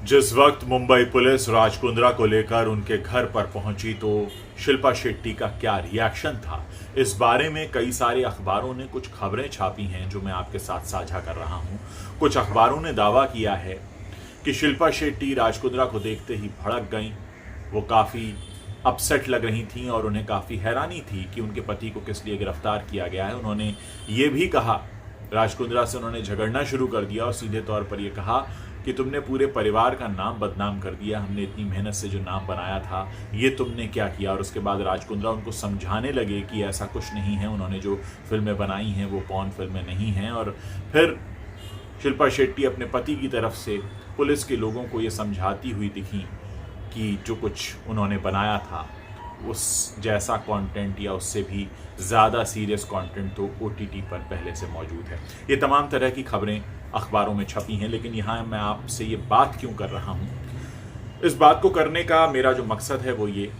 जिस वक्त मुंबई पुलिस राज कुंद्रा को लेकर उनके घर पर पहुंची तो शिल्पा शेट्टी का क्या रिएक्शन था, इस बारे में कई सारे अखबारों ने कुछ खबरें छापी हैं जो मैं आपके साथ साझा कर रहा हूं। कुछ अखबारों ने दावा किया है कि शिल्पा शेट्टी राज कुंद्रा को देखते ही भड़क गईं। वो काफ़ी अपसेट लग रही थीं और उन्हें काफ़ी हैरानी थी कि उनके पति को किस लिए गिरफ्तार किया गया है। उन्होंने ये भी कहा, राज कुंद्रा से उन्होंने झगड़ना शुरू कर दिया और सीधे तौर पर यह कहा कि तुमने पूरे परिवार का नाम बदनाम कर दिया, हमने इतनी मेहनत से जो नाम बनाया था ये तुमने क्या किया। और उसके बाद राज कुंद्रा उनको समझाने लगे कि ऐसा कुछ नहीं है, उन्होंने जो फिल्में बनाई हैं वो पॉर्न फिल्में नहीं हैं। और फिर शिल्पा शेट्टी अपने पति की तरफ से पुलिस के लोगों को ये समझाती हुई दिखी कि जो कुछ उन्होंने बनाया था उस जैसा कंटेंट या उससे भी ज़्यादा सीरियस कंटेंट तो OTT पर पहले से मौजूद है। ये तमाम तरह की खबरें अखबारों में छपी हैं, लेकिन यहाँ मैं आपसे ये बात क्यों कर रहा हूँ, इस बात को करने का मेरा जो मकसद है वो ये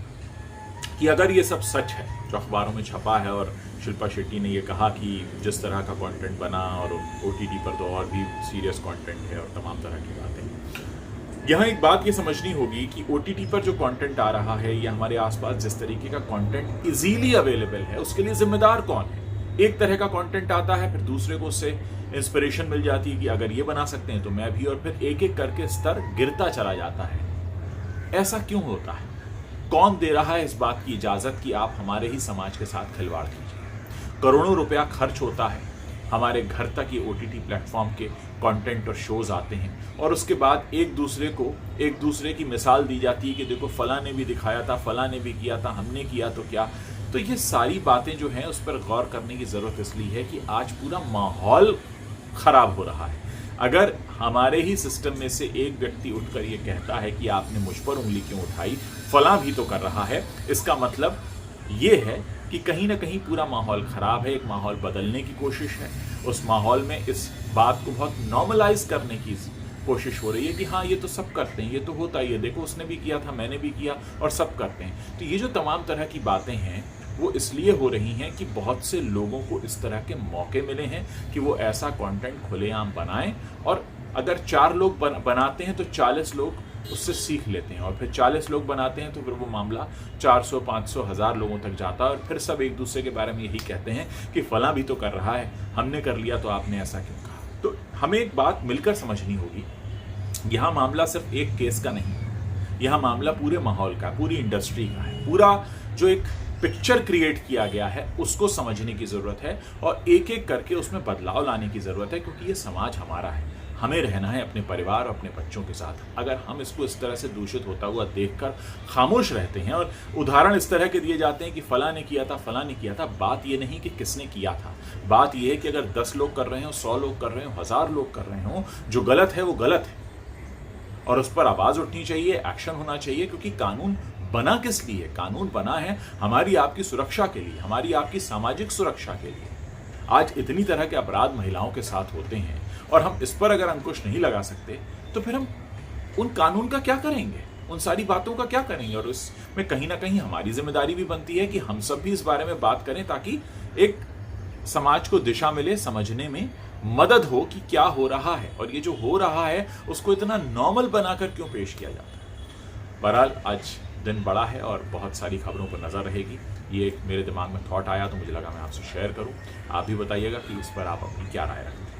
कि अगर ये सब सच है जो अखबारों में छपा है और शिल्पा शेट्टी ने ये कहा कि जिस तरह का कंटेंट बना और OTT पर तो और भी सीरियस कंटेंट है और तमाम तरह की बातें, यहाँ एक बात ये समझनी होगी कि OTT पर जो कंटेंट आ रहा है या हमारे आसपास जिस तरीके का कंटेंट इजीली अवेलेबल है उसके लिए जिम्मेदार कौन है। एक तरह का कंटेंट आता है, फिर दूसरे को उससे इंस्पिरेशन मिल जाती है कि अगर ये बना सकते हैं तो मैं भी, और फिर एक एक करके स्तर गिरता चला जाता है। ऐसा क्यों होता है? कौन दे रहा है इस बात की इजाजत कि आप हमारे ही समाज के साथ खिलवाड़ कीजिए। करोड़ों रुपया खर्च होता है, हमारे घर तक ये OTT प्लेटफॉर्म के कंटेंट और शोज आते हैं और उसके बाद एक दूसरे की मिसाल दी जाती है कि देखो फला ने भी दिखाया था, फला ने भी किया था, हमने किया तो क्या। तो ये सारी बातें जो हैं उस पर गौर करने की ज़रूरत इसलिए है कि आज पूरा माहौल ख़राब हो रहा है। अगर हमारे ही सिस्टम में से एक व्यक्ति उठकर ये कहता है कि आपने मुझ पर उंगली क्यों उठाई, फला भी तो कर रहा है, इसका मतलब ये है कि कहीं ना कहीं पूरा माहौल ख़राब है। एक माहौल बदलने की कोशिश है, उस माहौल में इस बात को बहुत नॉर्मलाइज करने की कोशिश हो रही है कि हाँ ये तो सब करते हैं, ये तो होता ही है, देखो उसने भी किया था, मैंने भी किया और सब करते हैं। तो ये जो तमाम तरह की बातें हैं वो इसलिए हो रही हैं कि बहुत से लोगों को इस तरह के मौके मिले हैं कि वो ऐसा कंटेंट खुलेआम बनाएं, और अगर 4 लोग बनाते हैं तो 40 लोग उससे सीख लेते हैं, और फिर 40 लोग बनाते हैं तो फिर वो मामला 400, 500, 1000 लोगों तक जाता है और फिर सब एक दूसरे के बारे में यही कहते हैं कि फला भी तो कर रहा है, हमने कर लिया तो आपने ऐसा क्यों कहा। तो हमें एक बात मिलकर समझनी होगी, यहाँ मामला सिर्फ एक केस का नहीं, यहाँ मामला पूरे माहौल का, पूरी इंडस्ट्री का है। पूरा जो एक पिक्चर क्रिएट किया गया है उसको समझने की ज़रूरत है और एक एक करके उसमें बदलाव लाने की ज़रूरत है, क्योंकि ये समाज हमारा है, हमें रहना है अपने परिवार और अपने बच्चों के साथ। अगर हम इसको इस तरह से दूषित होता हुआ देखकर खामोश रहते हैं और उदाहरण इस तरह के दिए जाते हैं कि फला ने किया था, फला ने किया था, बात ये नहीं कि किसने किया था, बात ये है कि अगर 10 लोग कर रहे हो, 100 लोग कर रहे हो, 1000 लोग कर रहे हो, जो गलत है वो गलत है और उस पर आवाज़ उठनी चाहिए, एक्शन होना चाहिए। क्योंकि कानून बना किस लिए? कानून बना है हमारी आपकी सुरक्षा के लिए, हमारी आपकी सामाजिक सुरक्षा के लिए। आज इतनी तरह के अपराध महिलाओं के साथ होते हैं और हम इस पर अगर अंकुश नहीं लगा सकते तो फिर हम उन कानून का क्या करेंगे, उन सारी बातों का क्या करेंगे। और इसमें कहीं ना कहीं हमारी जिम्मेदारी भी बनती है कि हम सब भी इस बारे में बात करें ताकि एक समाज को दिशा मिले, समझने में मदद हो कि क्या हो रहा है और ये जो हो रहा है उसको इतना नॉर्मल बनाकर क्यों पेश किया जाता है। बहरहाल आज दिन बड़ा है और बहुत सारी खबरों पर नज़र रहेगी। ये एक मेरे दिमाग में थॉट आया तो मुझे लगा मैं आपसे शेयर करूं। आप भी बताइएगा कि इस पर आप अपनी क्या राय रखते हैं।